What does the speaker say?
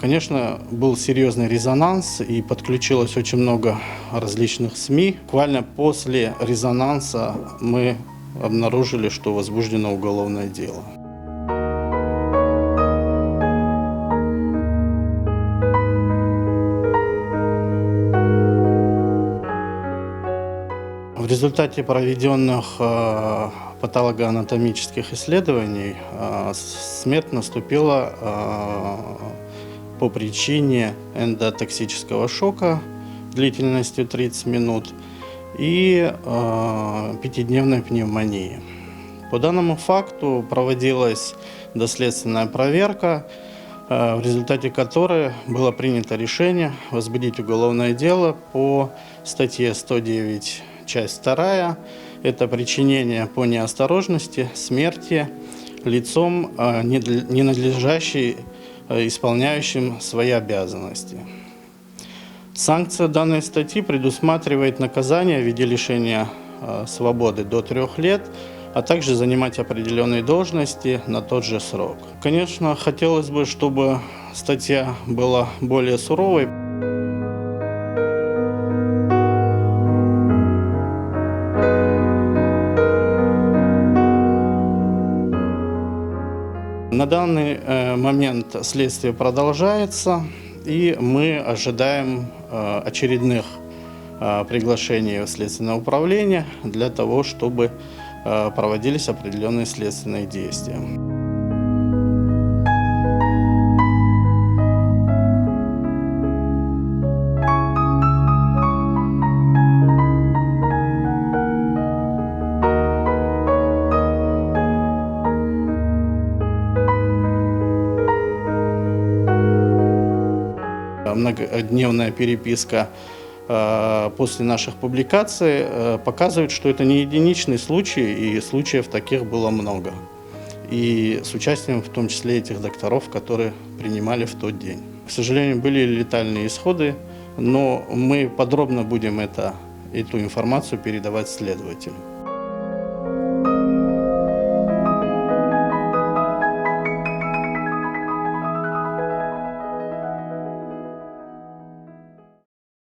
Конечно, был серьезный резонанс и подключилось очень много различных СМИ. Буквально после резонанса мы обнаружили, что возбуждено уголовное дело. В результате проведенных патологоанатомических исследований смерть наступила по причине эндотоксического шока длительностью 30 минут и 5-дневной пневмонии. По данному факту проводилась доследственная проверка, в результате которой было принято решение возбудить уголовное дело по статье 109, часть 2. Это причинение по неосторожности смерти лицом, ненадлежащей исполняющим свои обязанности. Санкция данной статьи предусматривает наказание в виде лишения свободы до 3 лет, а также занимать определенные должности на тот же срок. Конечно, хотелось бы, чтобы статья была более суровой. На данный момент следствие продолжается, и мы ожидаем очередных приглашений в следственное управление для того, чтобы проводились определенные следственные действия. Многодневная переписка после наших публикаций показывает, что это не единичный случай, и случаев таких было много. И с участием в том числе этих докторов, которые принимали в тот день. К сожалению, были летальные исходы, но мы подробно будем эту информацию передавать следователю.